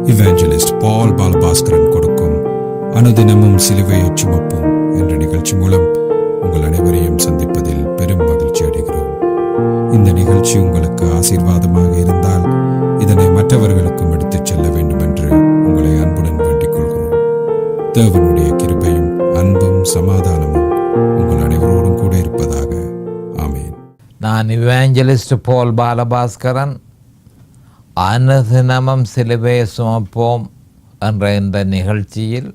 இவாஞ்சலிஸ்ட் பால் பாலபாஸ்கரன் கொடுக்கும் அனுதினமும் சிலுவையை சுமப்போம் என்ற நிகழ்ச்சி மூலம் உங்கள் அனைவரையும் சந்திப்பதில் பெரும் மகிழ்ச்சி அடைகிறோம். இந்த நிகழ்ச்சி உங்களுக்கு ஆசீர்வாதமாக இருந்தால் இதனை மற்றவர்களுக்கும் எடுத்துச் செல்ல வேண்டும் என்று உங்களை அன்புடன் வேண்டிக் கொள்கிறோம். தேவனுடைய கிருபையும் அன்பும் சமாதானமும் உங்கள் அனைவரோடும் கூட இருப்பதாக. ஆமேன். நான் இவாஞ்சலிஸ்ட் பால் பாலபாஸ்கரன். அனுதினமும் சிலுவையை சுமப்போம் என்ற இந்த நிகழ்ச்சியில்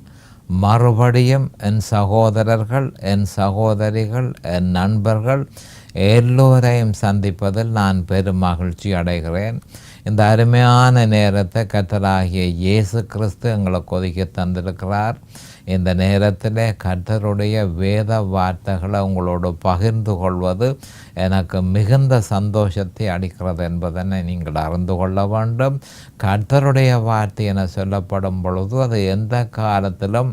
மறுபடியும் என் சகோதரர்கள், என் சகோதரிகள், என் நண்பர்கள் எல்லோரையும் சந்திப்பதில் நான் பெரும் மகிழ்ச்சி அடைகிறேன். இந்த அருமையான நேரத்தை கர்த்தராகிய இயேசு கிறிஸ்து எங்களுக்கு ஒதுக்கி தந்திருக்கிறார். இந்த நேரத்தில் கர்த்தருடைய வேத வார்த்தைகளை உங்களோடு பகிர்ந்து கொள்வது எனக்கு மிகுந்த சந்தோஷத்தை அளிக்கிறது என்பதனை நீங்கள் அறிந்து கொள்ள வேண்டும். கர்த்தருடைய வார்த்தை என சொல்லப்படும் பொழுது அது எந்த காலத்திலும்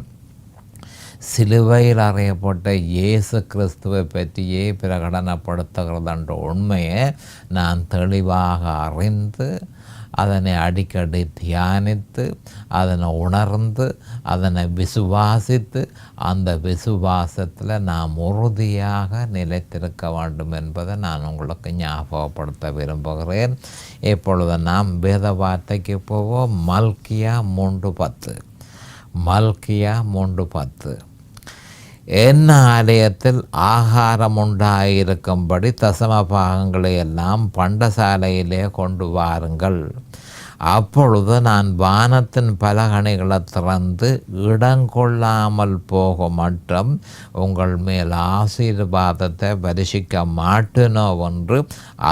சிலுவையில் அறையப்பட்ட இயேசு கிறிஸ்துவை பற்றியே பிரகடனப்படுத்துகிறது என்ற உண்மையை நான் தெளிவாக அறிந்து அதனை அடிக்கடி தியானித்து அதனை உணர்ந்து அதனை விசுவாசித்து அந்த விசுவாசத்தில் நாம் உறுதியாக நிலைத்திருக்க வேண்டும் என்பதை நான் உங்களுக்கு ஞாபகப்படுத்த விரும்புகிறேன். இப்பொழுது நாம் வேத வார்த்தைக்கு போவோம். மல்கியா 3:10. மல்கியா 3:10. என் ஆலயத்தில் ஆகாரம் உண்டாயிருக்கும்படி தசம பாகங்களை எல்லாம் பண்டசாலையிலே கொண்டு வாருங்கள். அப்பொழுது நான் வானத்தின் பலகணிகளை திறந்து இடங்கொள்ளாமல் போக மட்டும் உங்கள் மேல் ஆசீர்வாதத்தை பரிசிக்க மாட்டேனோ என்று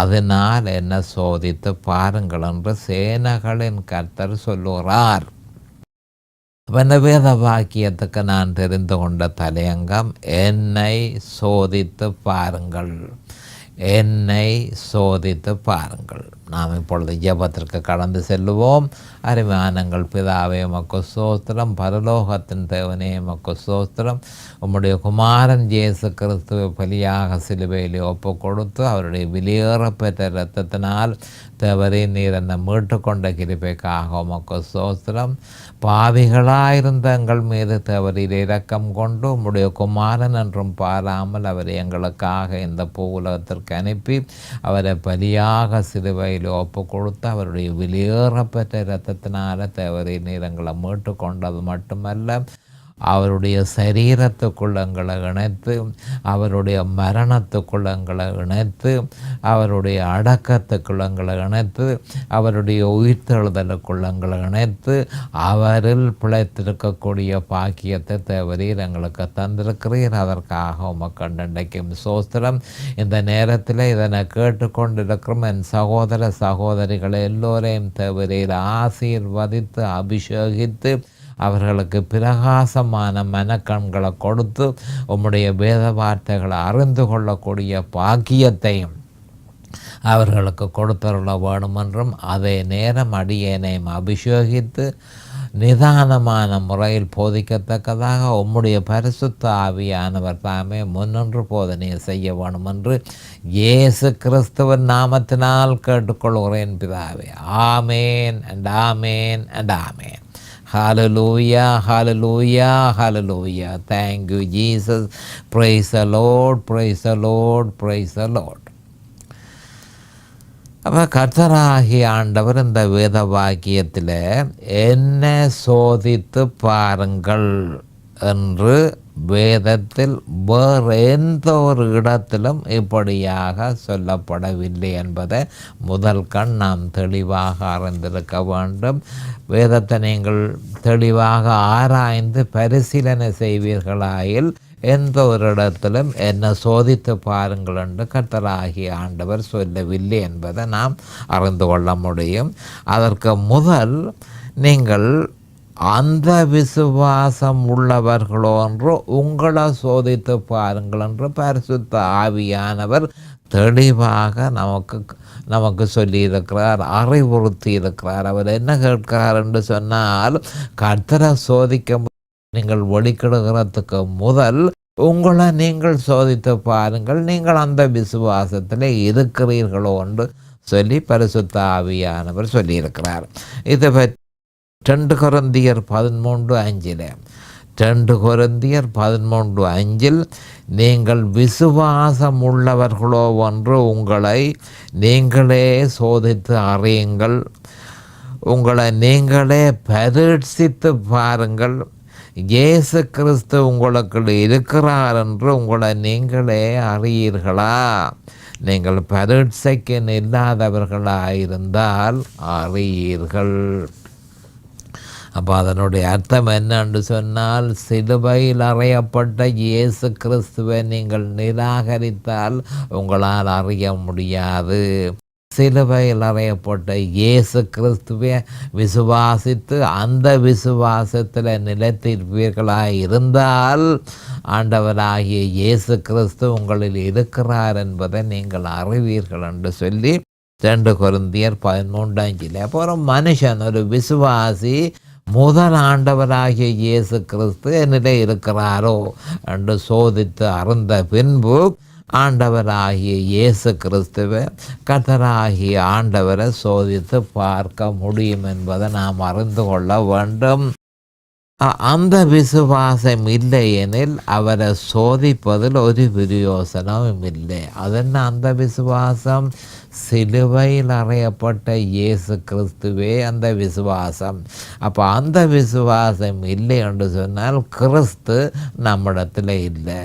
அதனால் என்ன சோதித்து பாருங்கள் என்று சேனைகளின் கர்த்தர் சொல்லுகிறார். இந்த வேத வாக்கியத்துக்கு நான் தெரிந்து கொண்ட தலையங்கம் என்னை சோதித்து பாருங்கள். என்னை சோதித்து பாருங்கள். நாம் இப்பொழுது ஜெபத்திற்கு கடந்து செல்லுவோம். அருமையானங்கள் பிதாவே உமக்கு ஸ்தோத்திரம். பரலோகத்தின் தேவனே உமக்கு ஸ்தோத்திரம். உம்முடைய குமாரன் இயேசு கிறிஸ்துவை பலியாக சிலுவையிலே ஒப்பு கொடுத்து அவருடைய வெளியேறப்பெற்ற இரத்தத்தினால் தேவரே நீர் என்னை மீட்டு கொண்ட கிருபைக்காக உமக்கு ஸ்தோத்திரம். பாவிகளாயிருந்த எங்கள் மீது தேவரீர் இரக்கம் கொண்டு உம்முடைய குமாரன் என்றும் பாராமல் அவரை எங்களுக்காக இந்த பூவுலகத்திற்கு அனுப்பி அவரை பலியாக சிலுவையில் ஒப்பு கொடுத்து அவருடைய வெளியேறப்பெற்ற இரத்தத்தினால தேவரீர் நீர் எங்களை மீட்டு கொண்டது மட்டுமல்ல, அவருடைய சரீரத்துக்குள்ளங்களை இணைத்து அவருடைய மரணத்துக்குள்ளங்களை இணைத்து அவருடைய அடக்கத்துக்குள்ளங்களை இணைத்து அவருடைய உயிர்த்தெழுதலுக்குள்ளங்களை இணைத்து அவரில் பிழைத்திருக்கக்கூடிய பாக்கியத்தை தேவரீர் எங்களுக்கு தந்திருக்கிறீர். அதற்காக உமக்கு நன்றிக்கும் ஸ்தோத்திரம். இந்த நேரத்தில் இதனை கேட்டுக்கொண்டிருக்கும் என் சகோதர சகோதரிகளை எல்லோரையும் தேவரீர் ஆசீர்வதித்து அபிஷேகித்து அவர்களுக்கு பிரகாசமான மனக்கண்களை கொடுத்து உம்முடைய வேத வார்த்தைகளை அறிந்து கொள்ளக்கூடிய பாக்கியத்தையும் அவர்களுக்கு கொடுத்தருள வேண்டுமென்றும் அதே நேரம் அடியேனையும் அபிஷேகித்து நிதானமான முறையில் போதிக்கத்தக்கதாக உம்முடைய பரிசுத்த ஆவியானவர் தாமே முன்னின்று போதனை செய்ய வேண்டுமென்று இயேசு கிறிஸ்துவின் நாமத்தினால் கேட்டுக்கொள்கிறேன் பிதாவே. ஆமேன் and amen and amen. Hallelujah, hallelujah, hallelujah. Thank you, Jesus. Praise the Lord, praise the Lord, praise the Lord. அப்போ கர்த்தராகிய ஆண்டவர் இந்த வேத வாக்கியத்தில் என்ன சோதித்து பாருங்கள் என்று வேதத்தில் வேறு எந்த ஒரு இடத்திலும் இப்படியாக சொல்லப்படவில்லை என்பதை முதல் கண் நாம் தெளிவாக அறிந்திருக்க வேண்டும். வேதத்தை நீங்கள் தெளிவாக ஆராய்ந்து பரிசீலனை செய்வீர்களாயில் எந்த ஒரு இடத்திலும் என்ன சோதித்து பாருங்கள் என்று கர்த்தராகிய ஆண்டவர் சொல்லவில்லை என்பதை நாம் அறிந்து கொள்ள முடியும். அதற்கு முதல் நீங்கள் அந்த விசுவாசம் உள்ளவர்களோ என்று உங்களை சோதித்து பாருங்கள் என்று பரிசுத்த ஆவியானவர் தெளிவாக நமக்கு சொல்லியிருக்கிறார், அறிவுறுத்தி இருக்கிறார். அவர் என்ன கேட்கிறார் என்று சொன்னால், கர்த்தரை சோதிக்க நீங்கள் ஒளிக்கிடுகிறதுக்கு முதல் உங்களை நீங்கள் சோதித்து பாருங்கள், நீங்கள் அந்த விசுவாசத்தில் இருக்கிறீர்களோ என்று சொல்லி பரிசுத்த ஆவியானவர் சொல்லியிருக்கிறார். இதை பற்றி 2 கொரிந்தியர் 13:5 2 கொரிந்தியர் 13:5 நீங்கள் விசுவாசம் உள்ளவர்களோ என்று உங்களை நீங்களே சோதித்து அறியுங்கள், உங்களை நீங்களே பரீட்சித்து பாருங்கள், இயேசு கிறிஸ்து உங்களுக்கு இருக்கிறார் என்று உங்களை நீங்களே அறியீர்களா? நீங்கள் பரீட்சைக்கு இல்லாதவர்களாயிருந்தால் அறியீர்கள். அப்போ அதனுடைய அர்த்தம் என்னன்னு சொன்னால், சிலுவையில் அறையப்பட்ட இயேசு கிறிஸ்துவை நீங்கள் நிராகரித்தால் உங்களால் அறிய முடியாது. சிலுவையில் அறையப்பட்ட இயேசு கிறிஸ்துவை விசுவாசித்து அந்த விசுவாசத்தில் நிலைத்திருப்பீர்களாக இருந்தால் ஆண்டவராகிய இயேசு கிறிஸ்து உங்களில் இருக்கிறார் என்பதை நீங்கள் அறிவீர்கள் என்று சொல்லி 2 கொரிந்தியர் 13:5. அப்புறம் மனுஷன் ஒரு விசுவாசி முதல் ஆண்டவராகிய இயேசு கிறிஸ்து என்னிலே இருக்கிறாரோ என்று சோதித்து அறிந்த பின்பு ஆண்டவராகிய இயேசு கிறிஸ்துவை கர்த்தராகிய ஆண்டவரை சோதித்து பார்க்க முடியும் என்பதை நாம் அறிந்து கொள்ள வேண்டும். அந்த விசுவாசம் இல்லை எனில் அவரை சோதிப்பதில் ஒரு பிரயோசனமும் இல்லை. அதென்ன அந்த விசுவாசம்? சிலுவையில் அறையப்பட்ட இயேசு கிறிஸ்துவே அந்த விசுவாசம். அப்போ அந்த விசுவாசம் இல்லை என்று சொன்னால் கிறிஸ்து நம்மிடத்தில் இல்லை.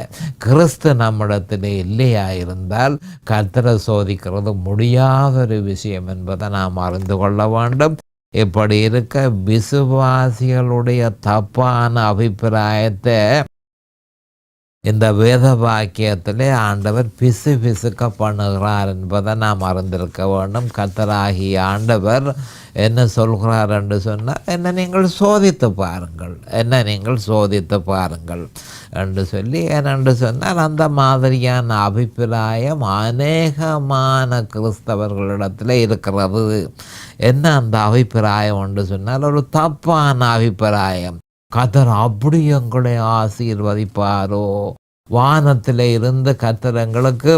கிறிஸ்து நம்மிடத்தில் இல்லையா இருந்தால் கர்த்தரை சோதிக்கிறது முடியாத ஒரு விஷயம் என்பதை நாம் அறிந்து கொள்ள வேண்டும். இப்படி இருக்க விசுவாசிகளுடைய தப்பான அபிப்பிராயத்தை இந்த வேத வாக்கியத்திலே ஆண்டவர் பிசுக்க பண்ணுகிறார் என்பதை நாம் அறிந்திருக்க வேண்டும். கர்த்தராகிய ஆண்டவர் என்ன சொல்கிறார் என்று சொன்னால், என்ன நீங்கள் சோதித்து பாருங்கள், என்ன நீங்கள் சோதித்து பாருங்கள் என்று சொல்லி, ஏனென்று சொன்னால் அந்த மாதிரியான அபிப்பிராயம் அநேகமான கிறிஸ்தவர்களிடத்தில் இருக்கிறது. என்ன அந்த அபிப்பிராயம் என்று சொன்னால், ஒரு தப்பான அபிப்பிராயம். கர்த்தர் அப்படி எங்களை ஆசீர்வதிப்பாரோ, வானத்தில் இருந்து கர்த்தர் எங்களுக்கு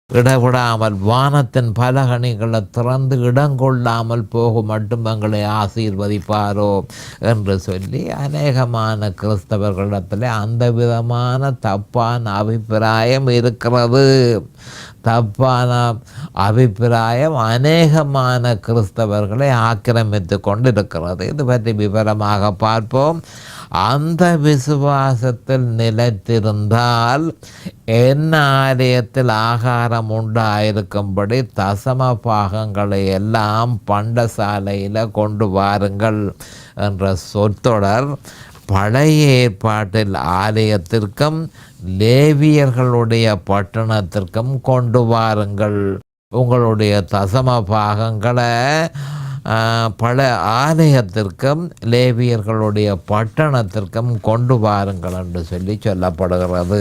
இடவிடாமல் வானத்தின் பலகணிகளை திறந்து இடங்கொள்ளாமல் போக மட்டும் எங்களை ஆசீர்வதிப்பாரோ என்று சொல்லி அநேகமான கிறிஸ்தவர்களிடத்தில் அந்த விதமான தப்பான அபிப்பிராயம் இருக்கிறது. தப்பான அபிப்பிராயம் அநேகமான கிறிஸ்தவர்களை ஆக்கிரமித்து கொண்டிருக்கிறது. இது பற்றி விவரமாக பார்ப்போம். அந்த விசுவாசத்தில் நிலைத்திருந்தால் என்ன ஆலயத்தில் ஆகாரம் உண்டாயிருக்கும்படி தசம பாகங்களை எல்லாம் பண்டசாலையில் கொண்டு வாருங்கள் என்ற சொற்றொடர் பழைய ஏற்பாட்டில் ஆலயத்திற்கும் லேவியர்களுடைய பட்டணத்திற்கும் கொண்டு வாருங்கள். உங்களுடைய தசம பாகங்களை பல ஆலயத்திற்கும் லேவியர்களுடைய பட்டணத்திற்கும் கொண்டு வாருங்கள் என்று சொல்லி சொல்லப்படுகிறது.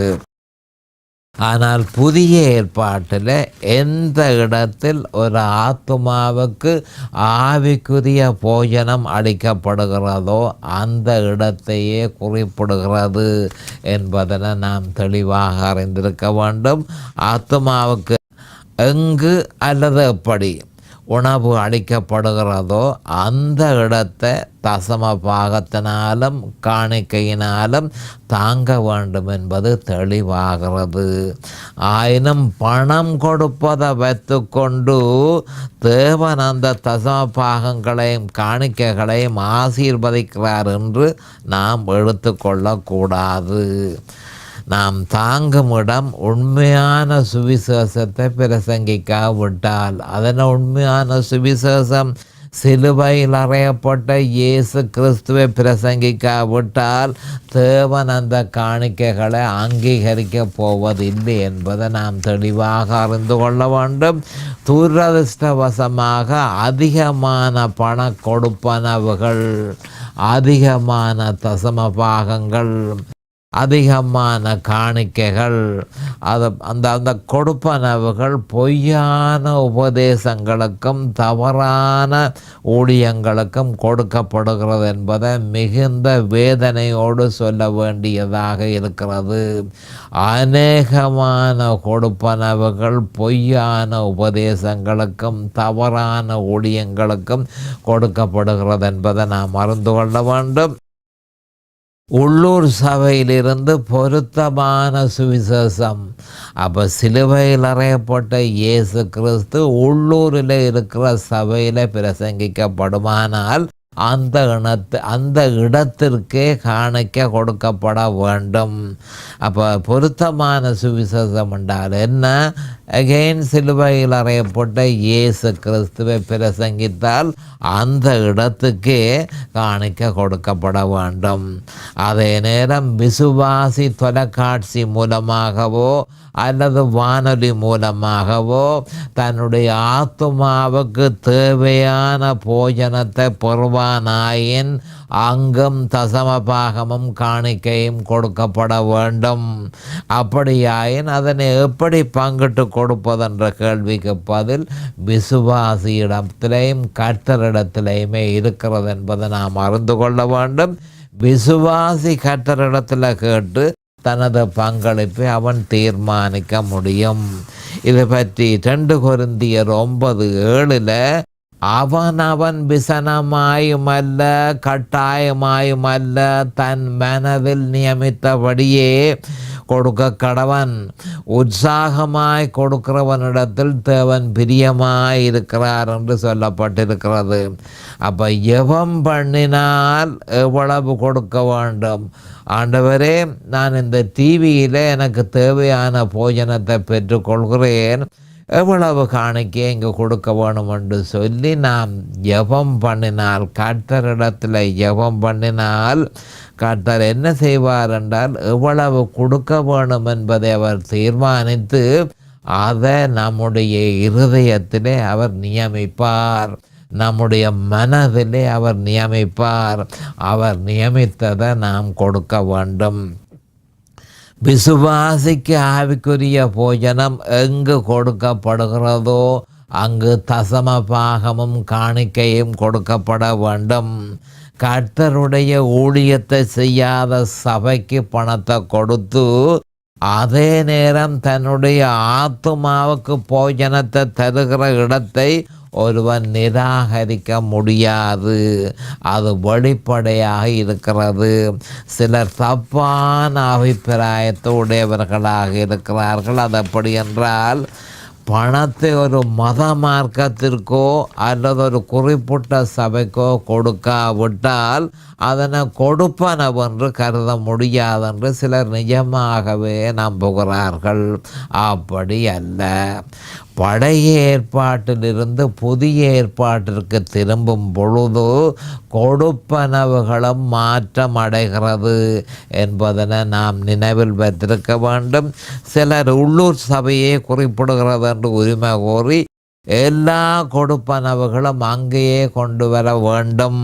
ஆனால் புதிய ஏற்பாட்டில் எந்த இடத்தில் ஒரு ஆத்துமாவுக்கு ஆவிக்குரிய போஜனம் அளிக்கப்படுகிறதோ அந்த இடத்தையே குறிப்பிடுகிறது என்பதனை நாம் தெளிவாக அறிந்திருக்க வேண்டும். ஆத்துமாவுக்கு எங்கு அல்லது எப்படி உணவு அளிக்கப்படுகிறதோ அந்த இடத்தை தசம பாகத்தினாலும் காணிக்கையினாலும் தாங்க வேண்டும் என்பது தெளிவாகிறது. ஆயினும் பணம் கொடுப்பதை வைத்துக்கொண்டு தேவன் அந்த தசம பாகங்களையும் காணிக்கைகளையும் ஆசீர்வதிக்கிறார் என்று நாம் எடுத்துக்கொள்ளக்கூடாது. நாம் தாங்கும் இடம் உண்மையான சுவிசேஷத்தை பிரசங்கிக்காவிட்டால், அதன் உண்மையான சுவிசேஷம் சிலுவையில் அறையப்பட்ட இயேசு கிறிஸ்துவை பிரசங்கிக்காவிட்டால் தேவன் அந்த காணிக்கைகளை அங்கீகரிக்கப் போவதில்லை என்பதை நாம் தெளிவாக அறிந்து கொள்ள வேண்டும். துரதிர்ஷ்டவசமாக அதிகமான பண கொடுப்பனவுகள், அதிகமான தசம பாகங்கள், அதிகமான காணிக்கைகள் அந்த கொடுப்பனவுகள் பொய்யான உபதேசங்களுக்கும் தவறான ஊழியங்களுக்கும் கொடுக்கப்படுகிறது என்பதை மிகுந்த வேதனையோடு சொல்ல வேண்டியதாக இருக்கிறது. அநேகமான கொடுப்பனவுகள் பொய்யான உபதேசங்களுக்கும் தவறான ஊழியங்களுக்கும் கொடுக்கப்படுகிறது என்பதை நாம் அறிந்து கொள்ள வேண்டும். உள்ளூர் சபையிலிருந்து பொருத்தமான சுவிசேஷம். அப்போ சிலுவையில் அறையப்பட்ட இயேசு கிறிஸ்து உள்ளூரில் இருக்கிற சபையில் பிரசங்கிக்கப்படுமானால் அந்த இடத்திற்கே காணிக்க கொடுக்கப்பட வேண்டும். அப்போ பொருத்தமான சுவிசேஷம் என்றால் என்ன? அகெயின் சிலுவையில் அறையப்பட்ட இயேசு கிறிஸ்துவை பிரசங்கித்தால் அந்த இடத்துக்கே காணிக்க கொடுக்கப்பட வேண்டும். அதே நேரம் விசுவாசி தொலைக்காட்சி மூலமாகவோ அல்லது வானொலி மூலமாகவோ தன்னுடைய ஆத்துமாவுக்கு தேவையான போஜனத்தை பெறுவானாயின் அங்கும் தசமபாகமும் காணிக்கையும் கொடுக்கப்பட வேண்டும். அப்படியாயின் அதனை எப்படி பங்கிட்டு கொடுப்பதென்ற கேள்விக்கு பதில் விசுவாசியிடத்திலேயும் கர்த்தரிடத்திலேயுமே இருக்கிறது என்பதை நாம் அறிந்து கொள்ள வேண்டும். விசுவாசி கர்த்தரிடத்தில் கேட்டு தனது பங்களிப்பை அவன் தீர்மானிக்க முடியும். இதை பற்றி 2 கொரிந்தியர் 9:7 அவன் விசனமாயுமல்ல கட்டாயமாயுமல்ல தன் மனதில் நியமித்தபடியே கொடுக்க கடவன். உற்சாகமாய் கொடுக்கிறவனிடத்தில் தேவன் பிரியமாய் இருக்கிறார் என்று சொல்லப்பட்டிருக்கிறது. அப்போ எவம் பண்ணினால் எவ்வளவு கொடுக்க வேண்டும்? ஆண்டவரே, நான் இந்த டிவியில் எனக்கு தேவையான போஜனத்தை பெற்றுக்கொள்கிறேன், எவ்வளவு காணிக்கை இங்கே கொடுக்க வேணும் என்று சொல்லி நாம் ஜெபம் பண்ணினால், கர்த்தரிடத்தில் ஜெபம் பண்ணினால் கர்த்தர் என்ன செய்வார் என்றால் எவ்வளவு கொடுக்க வேணும் என்பதை அவர் தீர்மானித்து அதை நம்முடைய இருதயத்திலே அவர் நியமிப்பார், நம்முடைய மனதிலே அவர் நியமிப்பார். அவர் நியமித்ததை நாம் கொடுக்க வேண்டும். விசுவாசிக்கு ஆவிக்குரிய போஜனம் எங்கு கொடுக்கப்படுகிறதோ அங்கு தசமபாகமும் காணிக்கையும் கொடுக்கப்பட வேண்டும். கர்த்தருடைய ஊழியத்தை செய்யாத சபைக்கு பணத்தை கொடுத்து அதே நேரம் தன்னுடைய ஆத்துமாவுக்கு போஜனத்தை தருகிற இடத்தை ஒருவன் நிராகரிக்க முடியாது. அது வெளிப்படையாக இருக்கிறது. சிலர் தப்பான அபிப்பிராயத்தை உடையவர்களாக இருக்கிறார்கள். அது எப்படி என்றால், பணத்தை ஒரு மத மார்க்கத்திற்கோ அல்லது ஒரு குறிப்பிட்ட சபைக்கோ கொடுக்காவிட்டால் அதனை கொடுப்பனவென்று கருத முடியாதென்று சிலர் நிஜமாகவே நம்புகிறார்கள். அப்படி அல்ல. பழைய ஏற்பாட்டிலிருந்து புதிய ஏற்பாட்டிற்கு திரும்பும் பொழுது கொடுப்பனவுகளும் மாற்றம் அடைகிறது என்பதனை நாம் நினைவில் வைத்திருக்க வேண்டும். சிலர் உள்ளூர் சபையை குறிப்பிடுகிறது என்று உரிமை கோரி எல்லா கொடுப்பனவுகளும் அங்கேயே கொண்டு வர வேண்டும்,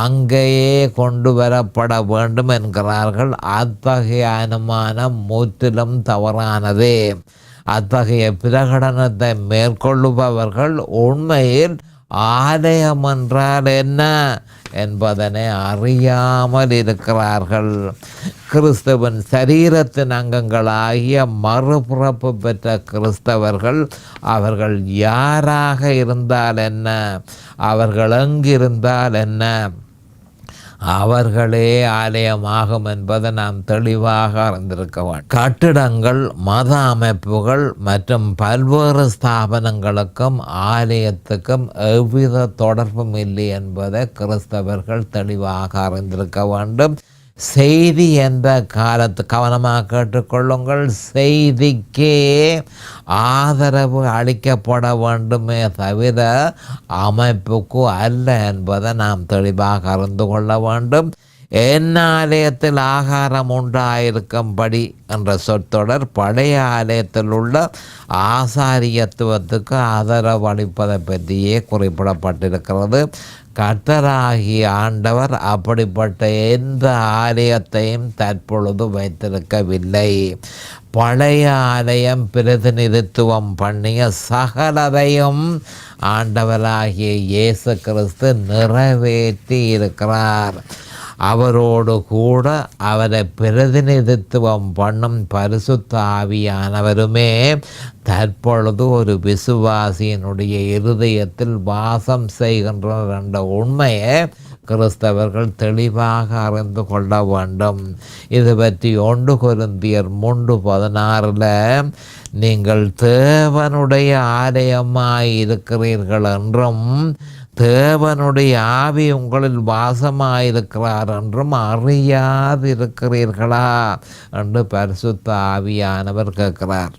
அங்கேயே கொண்டு வரப்பட வேண்டும் என்கிறார்கள். அத்தகைய அனுமானம் முற்றிலும் தவறானதே. அத்தகைய பிரகடனத்தை மேற்கொள்ளுபவர்கள் உண்மையில் ஆலயம் என்றால் என்ன என்பதனை அறியாமல் இருக்கிறார்கள். கிறிஸ்தவன் சரீரத்தின் அங்கங்களாகிய மறுபிறப்பு பெற்ற கிறிஸ்தவர்கள் அவர்கள் யாராக இருந்தால் என்ன, அவர்கள் எங்கிருந்தால் என்ன, அவர்களே ஆலயமாகும் என்பதை நாம் தெளிவாக அறிந்திருக்க வேண்டும். கட்டிடங்கள், மத அமைப்புகள் மற்றும் பல்வேறு ஸ்தாபனங்களுக்கும் ஆலயத்துக்கும் எவ்வித தொடர்பும் இல்லை என்பதை கிறிஸ்தவர்கள் தெளிவாக அறிந்திருக்க வேண்டும். செய்தி எந்த காலத்து கவனமாக கேட்டுக்கொள்ளுங்கள். செய்திக்கே ஆதரவு அளிக்கப்பட வேண்டுமே தவிர அமைப்புக்கு அல்ல என்பதை நாம் தெளிவாக அறிந்து கொள்ள வேண்டும். என் ஆலயத்தில் ஆகாரம் உண்டாயிருக்கும்படி என்ற சொற்றொடர் பழைய ஆலயத்தில் உள்ள ஆசாரியத்துவத்துக்கு ஆதரவு அளிப்பதை பற்றியே குறிப்பிடப்பட்டிருக்கிறது. கர்த்தராகிய ஆண்டவர் அப்படிப்பட்ட எந்த ஆலயத்தையும் தற்பொழுது வைத்திருக்கவில்லை. பழைய ஆலயம் பிரதிநிதித்துவம் பண்ணிய சகலதையும் ஆண்டவராகிய இயேசு கிறிஸ்து நிறைவேற்றி இருக்கிறார். அவரோடு கூட அவரை பிரதிநிதித்துவம் பண்ணும் பரிசுத்த ஆவியானவருமே தற்பொழுது ஒரு விசுவாசியினுடைய இருதயத்தில் வாசம் செய்கின்றனர் என்ற உண்மையை கிறிஸ்தவர்கள் தெளிவாக அறிந்து கொள்ள வேண்டும். இது பற்றி 1 கொரிந்தியர் 3:16 நீங்கள் தேவனுடைய ஆலயமாய் இருக்கிறீர்கள் என்றும் தேவனுடைய ஆவி உங்களில் வாசமாயிருக்கிறார் என்றும் அறியாதிருக்கிறீர்களா என்று பரிசுத்த ஆவியானவர் கேட்கிறார்.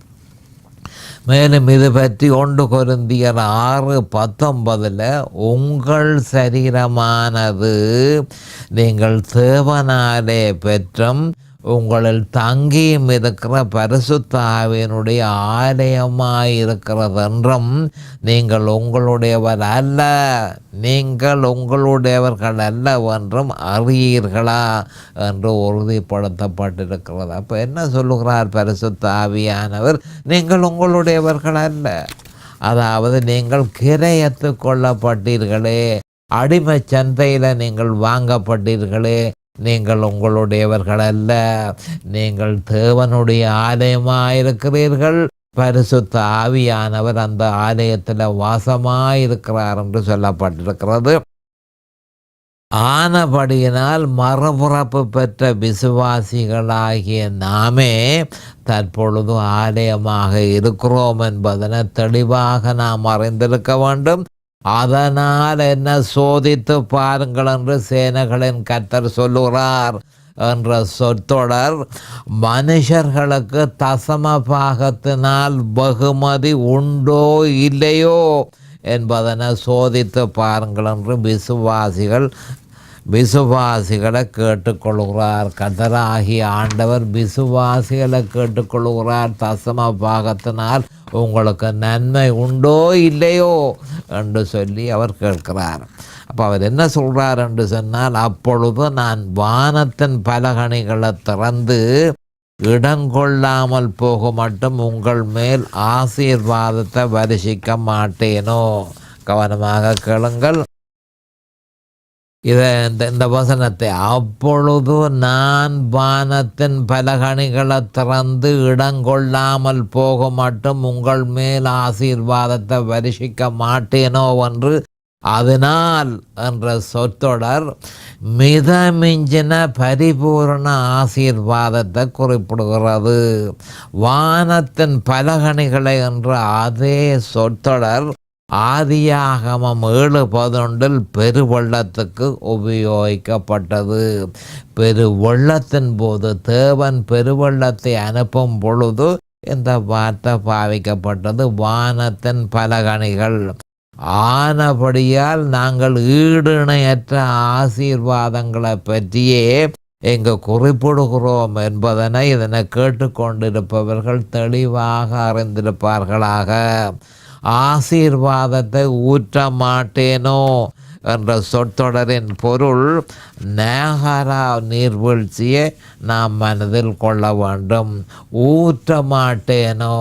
மேலும் இது பற்றி 1 கொரிந்தியர் 6:19 உங்கள் சரீரமானது நீங்கள் தேவனாலே பெற்றும் உங்களில் தங்கியும் இருக்கிற பரிசுத்த ஆவியினுடைய ஆலயமாய் இருக்கிறது என்றும் நீங்கள் உங்களுடையவர் அல்ல, நீங்கள் உங்களுடையவர்கள் அல்ல என்றும் அறியீர்களா என்று உறுதிப்படுத்தப்பட்டிருக்கிறது. அப்போ என்ன சொல்லுகிறார் பரிசுத்த ஆவியானவர்? நீங்கள் உங்களுடையவர்கள் அல்ல, அதாவது நீங்கள் கிரயத்து கொள்ளப்பட்டீர்களே, அடிமை சந்தையில் நீங்கள் வாங்கப்பட்டீர்களே, நீங்கள் உங்களுடையவர்கள் அல்ல, நீங்கள் தேவனுடைய ஆலயமாயிருக்கிறீர்கள், பரிசுத்த ஆவியானவர் அந்த ஆலயத்தில் வாசமாயிருக்கிறார் என்று சொல்லப்பட்டிருக்கிறது. ஆனபடியினால் மறுபிறப்பு பெற்ற விசுவாசிகளாகிய நாமே தற்பொழுது ஆலயமாக இருக்கிறோம் என்பதனை தெளிவாக நாம் அறிந்திருக்க வேண்டும். அதனால் என்ன சோதித்து பாருங்கள் என்று சேனைகளின் கர்த்தர் சொல்லுகிறார் என்ற சொற்றொடர் மனுஷர்களுக்கு தசம பாகத்தினால் வெகுமதி உண்டோ இல்லையோ என்பதனை சோதித்து பாருங்கள் என்று விசுவாசிகளை கேட்டுக்கொள்கிறார். கர்த்தராகிய ஆண்டவர் விசுவாசிகளை கேட்டுக்கொள்கிறார். தசம பாகத்தினால் உங்களுக்கு நன்மை உண்டோ இல்லையோ என்று சொல்லி அவர் கேட்கிறார். அப்போ அவர் என்ன சொல்கிறார் என்று சொன்னால், அப்பொழுது நான் வானத்தின் பலகணிகளை திறந்து இடங்கொள்ளாமல் போக மட்டும் உங்கள் மேல் ஆசீர்வாதத்தை வருஷிக்க மாட்டேனோ. கவனமாக கேளுங்கள் இந்த வசனத்தை. அப்பொழுது நான் வானத்தின் பலகணிகளை திறந்து இடங்கொள்ளாமல் போக மட்டும் உங்கள் மேல் ஆசீர்வாதத்தை வருஷிக்க மாட்டேனோ என்று அதனால் என்ற சொற்றொடர் மிதமிஞ்சின பரிபூர்ண ஆசீர்வாதத்தை குறிப்பிடுகிறது. வானத்தின் பலகணிகளை என்ற அதே சொற்றொடர் ஆதியாகமம் 7:11 பெருவெள்ளத்துக்கு உபயோகிக்கப்பட்டது. பெருவெள்ளத்தின் போது தேவன் பெருவெள்ளத்தை அனுப்பும் பொழுது இந்த வார்த்தை பாவிக்கப்பட்டது, வானத்தின் பலகணிகள். ஆனபடியால் நாங்கள் ஈடிணையற்ற ஆசீர்வாதங்களை பற்றியே இங்கு குறிப்பிடுகிறோம் என்பதனை இதனை கேட்டுக்கொண்டிருப்பவர்கள் தெளிவாக அறிந்திருப்பார்களாக. ஆசீர்வாதத்தை ஊற்ற மாட்டேனோ என்ற சொற்றொடரின் பொருள் நயாகரா நீர்வீழ்ச்சியை நாம் மனதில் கொள்ள வேண்டும். ஊற்ற மாட்டேனோ,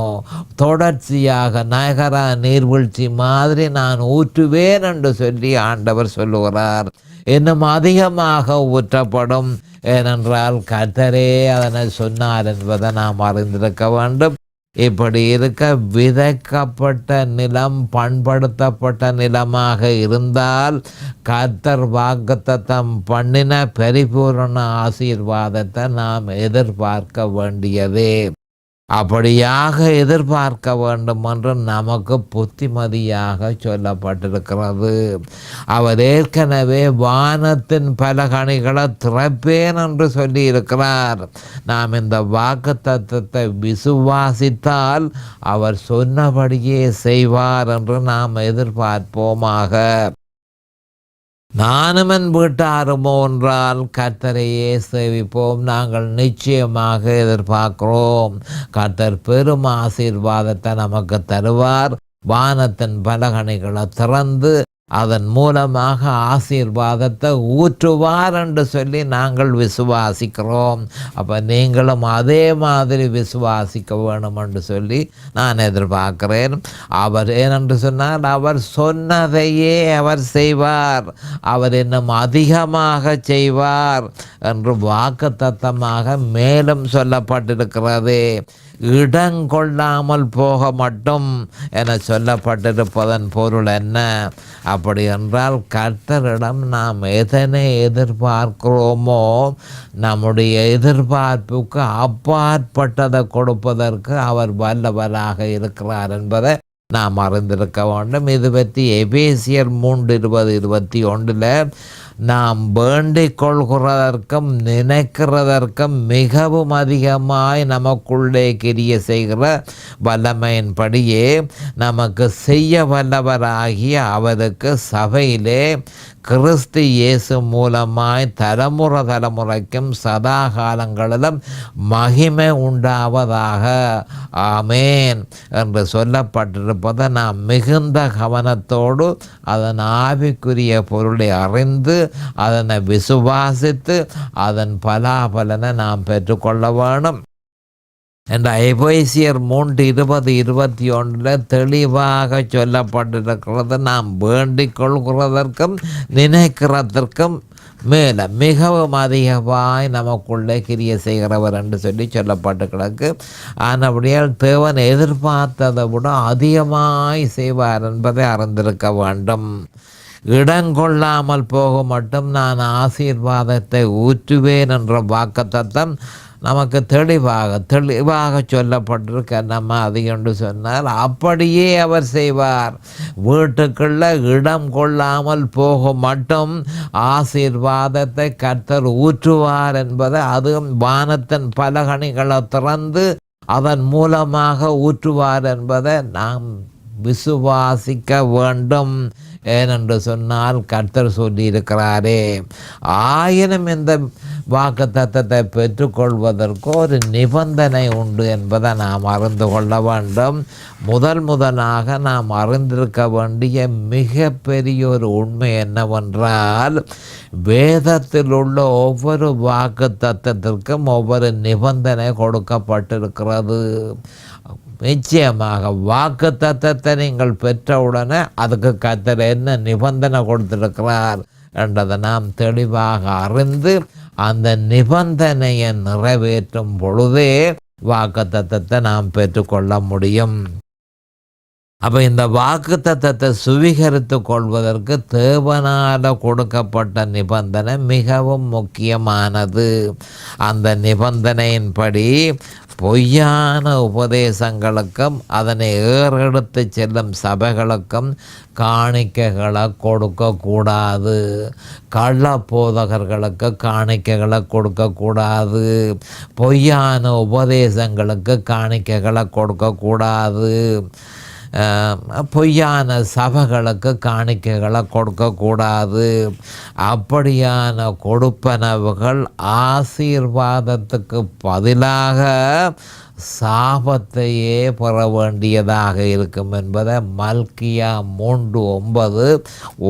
தொடர்ச்சியாக நயாகரா நீர்வீழ்ச்சி மாதிரி நான் ஊற்றுவேன் என்று சொல்லி ஆண்டவர் சொல்லுகிறார். இன்னும் அதிகமாக ஊற்றப்படும், ஏனென்றால் கர்த்தரே அதனை சொன்னார் என்பதை நாம் அறிந்திருக்க வேண்டும். இப்படி இருக்க விதைக்கப்பட்ட நிலம் பண்படுத்தப்பட்ட நிலமாக இருந்தால் கர்த்தர் வாக்குத்தத்தம் பண்ணின பரிபூரண ஆசீர்வாதத்தை நாம் எதிர்பார்க்க வேண்டியதே. அப்படியாக எதிர்பார்க்க வேண்டும் என்று நமக்கு புத்திமதியாக சொல்லப்பட்டிருக்கிறது. அவர் ஏற்கனவே வானத்தின் பலகணிகளை திறப்பேன் என்று சொல்லி இருக்கிறார். நாம் இந்த வாக்குத்தத்தத்தை விசுவாசித்தால் அவர் சொன்னபடியே செய்வார் என்று நாம் எதிர்பார்ப்போமாக. நானும் என் வீட்டாருமோ என்றால் கர்த்தரையே சேவிப்போம். நாங்கள் நிச்சயமாக எதிர்பார்க்கிறோம். கர்த்தர் பெரும் ஆசீர்வாதத்தை நமக்கு தருவார். வானத்தின் பலகணிகளை திறந்து அதன் மூலமாக ஆசீர்வாதத்தை ஊற்றுவார் என்று சொல்லி நாங்கள் விசுவாசிக்கிறோம். அப்போ நீங்களும் அதே மாதிரி விசுவாசிக்க வேணும் என்று சொல்லி நான் எதிர்பார்க்கிறேன். அவர் ஏனென்று சொன்னால் அவர் சொன்னதையே அவர் செய்வார். அவர் இன்னும் அதிகமாக செய்வார் என்று வாக்குத்தத்தமாக மேலும் சொல்லப்பட்டிருக்கிறது. இடங்கொள்ளாமல் போக மட்டும் என சொல்லப்பட்டிருப்பதன் பொருள் என்ன? அப்படி என்றால் கர்த்தரிடம் நாம் எதனை எதிர்பார்க்கிறோமோ நம்முடைய எதிர்பார்ப்புக்கு அப்பாற்பட்டதை கொடுப்பதற்கு அவர் வல்லவராக இருக்கிறார் என்பதை நாம் அறிந்திருக்க வேண்டும். இது பற்றி எபேசியர் 3:20-21 நாம் வேண்டிக் கொள்கிறதற்கும் நினைக்கிறதற்கும் மிகவும் அதிகமாய் நமக்குள்ளே கிரிய செய்கிற வல்லமையின்படியே நமக்கு செய்ய வல்லவராகிய அவருக்கு சபையிலே கிறிஸ்து இயேசு மூலமாய் தலைமுறைக்கும் சதா காலங்களிலும் மகிமை உண்டாவதாக, ஆமேன் என்று சொல்லப்பட்டிருப்பதை நாம் மிகுந்த கவனத்தோடு அதன் ஆவிக்குரிய பொருளை அறிந்து அதனை விசுவாசித்து அதன் பலாபலனை நாம் பெற்றுக்கொள்ள வேணும். என்ற எபேசியர் 3:20-21 தெளிவாக சொல்லப்பட்டிருக்கிறது. நாம் வேண்டிக் கொள்கிறதற்கும் நினைக்கிறதற்கும் மேலே மிகவும் அதிகமாய் நமக்குள்ளே கிரிய செய்கிறவர் என்று சொல்லி சொல்லப்பட்டு கிடக்கு. ஆனபடியால் தேவன் எதிர்பார்த்ததை விட அதிகமாய் செய்வார் என்பதை அறிந்திருக்க வேண்டும். இடங்கொள்ளாமல் போக மட்டும் நான் ஆசீர்வாதத்தை ஊற்றுவேன் என்ற வாக்குத்தத்தம் நமக்கு தெளிவாக சொல்லப்பட்டிருக்க. நம்ம அது என்று சொன்னால் அப்படியே அவர் செய்வார். வீட்டுக்குள்ள இடம் கொள்ளாமல் போக மட்டும் ஆசீர்வாதத்தை கர்த்தர் ஊற்றுவார் என்பதை, அதுவும் வானத்தின் பலகணிகளை திறந்து அதன் மூலமாக ஊற்றுவார் என்பதை நாம் விசுவாசிக்க வேண்டும். ஏனென்று சொன்னால் கர்த்தர் சொல்லியிருக்கிறாரே. ஆயினும் இந்த வாக்கு தத்தத்தை பெற்றுக்கொள்வதற்கு ஒரு நிபந்தனை உண்டு என்பதை நாம் அறிந்து கொள்ள வேண்டும். முதலாக நாம் அறிந்திருக்க வேண்டிய மிகப்பெரிய ஒரு உண்மை என்னவென்றால், வேதத்தில் உள்ள ஒவ்வொரு வாக்கு தத்தத்திற்கும் ஒவ்வொரு நிபந்தனை கொடுக்கப்பட்டிருக்கிறது. நிச்சயமாக வாக்கு தத்தத்தை நீங்கள் பெற்றவுடனே அதுக்கு கர்த்தர் என்ன நிபந்தனை கொடுத்திருக்கிறார் என்றதை நாம் தெளிவாக அறிந்து அந்த நிபந்தனையை நிறைவேற்றும் பொழுதே வாக்கு தத்தத்தை நாம் பெற்றுக்கொள்ள முடியும். அப்போ இந்த வாக்கு தத்தத்தை சுவீகரித்து கொள்வதற்கு தேவனால் கொடுக்கப்பட்ட நிபந்தனை மிகவும் முக்கியமானது. அந்த நிபந்தனையின்படி பொய்யான உபதேசங்களுக்கும் அதனை ஏறெடுத்து செல்லும் சபைகளுக்கும் காணிக்கைகளை கொடுக்கக்கூடாது. கள்ள போதகர்களுக்கு காணிக்கைகளை கொடுக்கக்கூடாது. பொய்யான உபதேசங்களுக்கு காணிக்கைகளை கொடுக்கக்கூடாது. பொய்யான சபைகளுக்கு காணிக்கைகளை கொடுக்கக்கூடாது. அப்படியான கொடுப்பனவுகள் ஆசீர்வாதத்துக்கு பதிலாக சாபத்தையே பெற வேண்டியதாக இருக்கும் என்பதை மல்கியா 3:9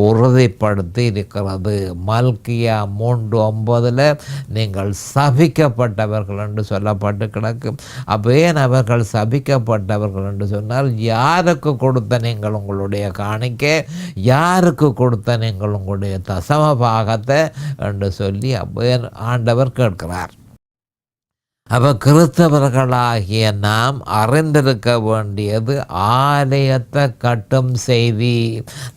உறுதிப்படுத்தி இருக்கிறது. மல்கியா 3:9 நீங்கள் சபிக்கப்பட்டவர்கள் என்று சொல்லப்பட்டு கிடக்கும். அப்போ ஏன் அவர்கள் சபிக்கப்பட்டவர்கள் என்று சொன்னால், யாருக்கு கொடுத்த நீங்கள் உங்களுடைய காணிக்கை, யாருக்கு கொடுத்த நீங்கள் உங்களுடைய தசம பாகத்தை என்று சொல்லி அப்போ ஆண்டவர் கேட்கிறார். அப்போ கிறிஸ்தவர்களாகிய நாம் அறிந்திருக்க வேண்டியது ஆலயத்தை கட்டும் செய்தி.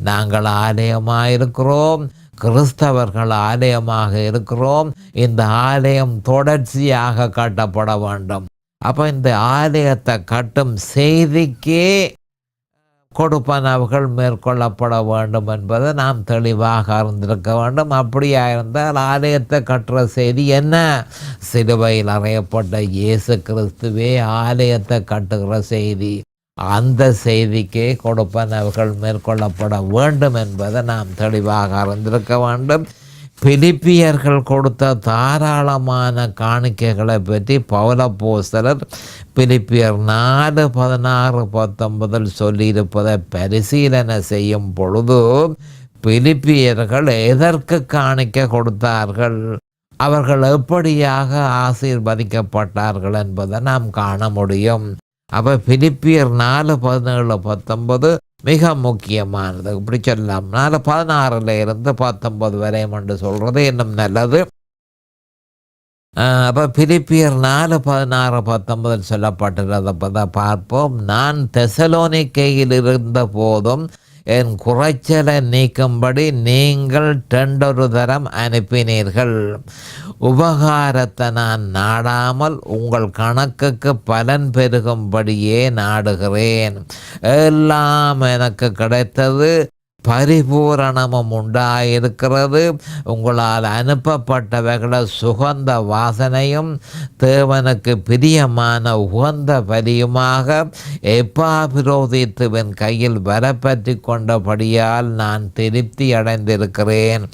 நாங்கள் ஆலயமாக இருக்கிறோம், கிறிஸ்தவர்கள் ஆலயமாக இருக்கிறோம். இந்த ஆலயம் தொடர்ச்சியாக கட்டப்பட வேண்டும். அப்போ இந்த ஆலயத்தை கட்டும் செய்திக்கே கொடுப்பனவுகள் மேற்கொள்ளப்பட வேண்டும் என்பதை நாம் தெளிவாக அறிந்திருக்க வேண்டும். அப்படியா இருந்தால் ஆலயத்தை கட்டுற செய்தி என்ன? சிலுவையில் அறையப்பட்ட இயேசு கிறிஸ்துவே ஆலயத்தை கட்டுகிற செய்தி. அந்த செய்திக்கே கொடுப்பனவர்கள் மேற்கொள்ளப்பட வேண்டும் என்பதை நாம் தெளிவாக அறிந்திருக்க வேண்டும். பிலிப்பியர்கள் கொடுத்த தாராளமான காணிக்கைகளை பற்றி பவுலப்போஸ்தலர் பிலிப்பியர் 4:16-19 சொல்லியிருப்பதை பரிசீலனை செய்யும் பொழுது பிலிப்பியர்கள் எதற்கு காணிக்கை கொடுத்தார்கள், அவர்கள் எப்படியாக ஆசீர்வதிக்கப்பட்டார்கள் என்பதை நாம் காண முடியும். அப்போ பிலிப்பியர் 4:17-19 மிக முக்கியமானது. இப்படி சொல்லலாம். 4:16-19 வரையும் என்று சொல்கிறது இன்னும் நல்லது. அப்போ பிலிப்பியர் 4:16-19 சொல்லப்பட்டிருந்ததை பார்ப்போம். நான் தெசலோனிக்கையில் இருந்த போதும் என் குறைச்சலை நீக்கும்படி நீங்கள் 2 தரம் அனுப்பினீர்கள். உபகாரத்தை நான் நாடாமல் உங்கள் கணக்குக்கு பலன் பெருகும்படியே நாடுகிறேன். எல்லாம் எனக்கு கிடைத்தது, பரிபூரணமும் உண்டாயிருக்கிறது. உங்களால் அனுப்பப்பட்டவைகளை சுகந்த வாசனையும் தேவனுக்கு பிரியமான உகந்த பலியுமாக எப்பாபிரோதித்துவின் கையில் வரப்பற்றி கொண்டபடியால் நான் திருப்தி அடைந்திருக்கிறேன்.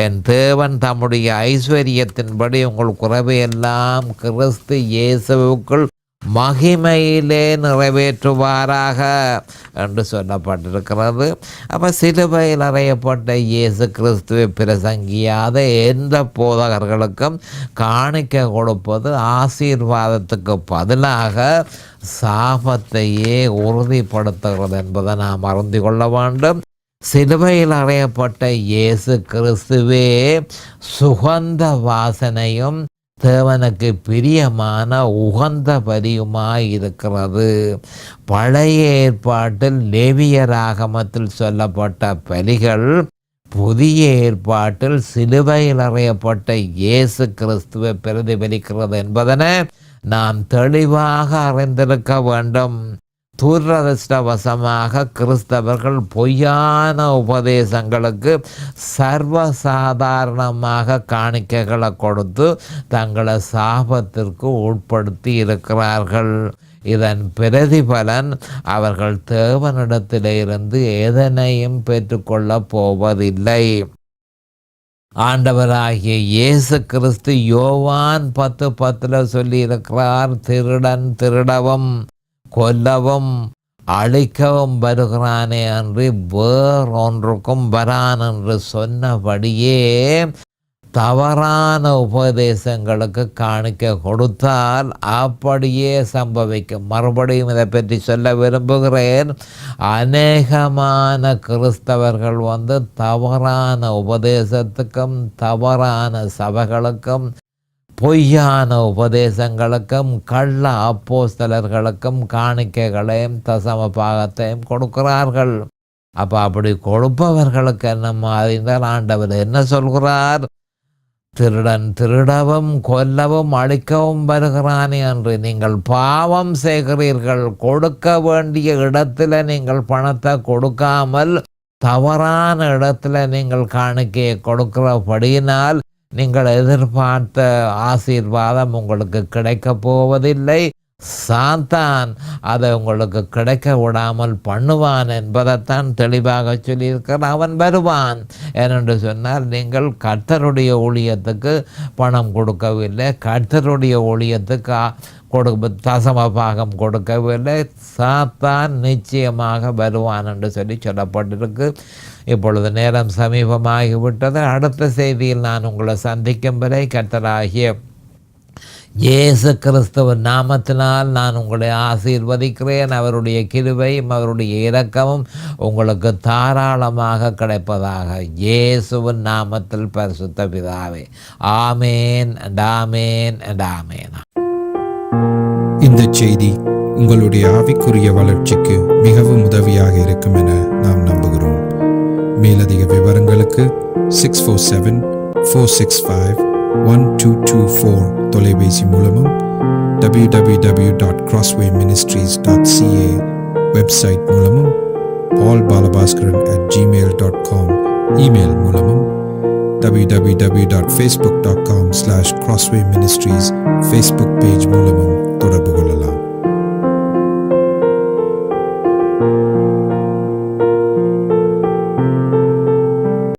என் தேவன் தம்முடைய ஐஸ்வர்யத்தின்படி உங்கள் குறைவையெல்லாம் கிறிஸ்து இயேசுவுக்குள் மகிமையிலே நிறைவேற்றுவாராக என்று சொல்லப்பட்டிருக்கிறது. அப்போ சிலுவையில் அறையப்பட்ட இயேசு கிறிஸ்துவை பிரசங்கியாத எந்த போதகர்களுக்கும் காணிக்கை கொடுப்பது ஆசீர்வாதத்துக்கு பதிலாக சாபத்தையே உறுதிப்படுத்துகிறது என்பதை நாம் அறிந்து கொள்ள வேண்டும். சிலுவையில் அறையப்பட்ட இயேசு கிறிஸ்துவே சுகந்த வாசனையும் தேவனுக்கு பிரியமான உகந்த பலியுமாய் இருக்கிறது. பழைய ஏற்பாட்டில் லேவியராகமத்தில் சொல்லப்பட்ட பலிகள் புதிய ஏற்பாட்டில் சிலுவையில் அறையப்பட்ட இயேசு கிறிஸ்துவை பிரதிபலிக்கிறது என்பதனை நாம் தெளிவாக அறிந்திருக்க வேண்டும். துரதிர்ஷ்டவசமாக கிறிஸ்தவர்கள் பொய்யான உபதேசங்களுக்கு சர்வசாதாரணமாக காணிக்கைகளை கொடுத்து தங்களை சாபத்திற்கு உட்படுத்தி இருக்கிறார்கள். இதன் பிரதிபலன் அவர்கள் தேவனிடத்திலிருந்து எதனையும் பெற்றுக்கொள்ளப் போவதில்லை. ஆண்டவராகிய இயேசு கிறிஸ்து யோவான் 10:10 சொல்லியிருக்கிறார், திருடன் திருடவும் கொல்லவும் அழிக்கவும் வருகிறானே அன்றி வேறொன்றுக்கும் வரான் என்று சொன்னபடியே தவறான உபதேசங்களுக்கு காணிக்கை கொடுத்தால் அப்படியே சம்பவிக்கும். மறுபடியும் இதை பற்றி சொல்ல விரும்புகிறேன். அநேகமான கிறிஸ்தவர்கள் தவறான உபதேசத்துக்கும் தவறான சபைகளுக்கும் பொய்யான உபதேசங்களுக்கும் கள்ள அப்போஸ்தலர்களுக்கும் காணிக்கைகளையும் தசம பாகத்தையும் கொடுக்கிறார்கள். அப்போ அப்படி கொடுப்பவர்களுக்கு என்ன மாதிரிந்தால் ஆண்டவர் என்ன சொல்கிறார்? திருடன் திருடவும் கொல்லவும் அழிக்கவும் வருகிறானே என்று நீங்கள் பாவம் செய்கிறீர்கள். கொடுக்க வேண்டிய இடத்துல நீங்கள் பணத்தை கொடுக்காமல் தவறான இடத்துல நீங்கள் காணிக்கையை கொடுக்கிறபடியினால் நீங்கள் எதிர்பார்த்த ஆசீர்வாதம் உங்களுக்கு கிடைக்கப் போவதில்லை. சாத்தான் அதை உங்களுக்கு கிடைக்க விடாமல் பண்ணுவான் என்பதைத்தான் தெளிவாக சொல்லியிருக்கிறார். அவன் வருவான் ஏனென்று சொன்னால் நீங்கள் கர்த்தருடைய ஊழியத்துக்கு பணம் கொடுக்கவில்லை, கர்த்தருடைய ஊழியத்துக்கு தசம பாகம் கொடுக்கவில்லை. சாத்தான் நிச்சயமாக வருவான் என்று சொல்லப்பட்டிருக்கு. இப்பொழுது நேரம் சமீபமாகிவிட்டது. அடுத்த செய்தியில் நான் உங்களை சந்திக்கும் வரை கர்த்தராகிய இயேசு கிறிஸ்துவின் நாமத்தினால் நான் உங்களை ஆசீர்வதிக்கிறேன். அவருடைய கிருபையும் அவருடைய இரக்கமும் உங்களுக்கு தாராளமாக கிடைப்பதாக இயேசுவின் நாமத்தில் பரிசுத்த பிதாவே. ஆமேன் அண்ட் ஆமேன் அண்ட் ஆமேன். இந்த செய்தி உங்களுடைய ஆவிக்குரிய வளர்ச்சிக்கு மிகவும் உதவியாக இருக்கும் என நாம் நம்புகிறோம். மேலதிக விவரங்களுக்கு 647-465-1224 தொலைபேசி மூலமும் www.crosswayministries.ca வெப்சைட் மூலமும் paulbalabhaskaran@gmail.com இமெயில் மூலமும் www.facebook.com/crosswayministries ஃபேஸ்புக் பேஜ் மூலமும்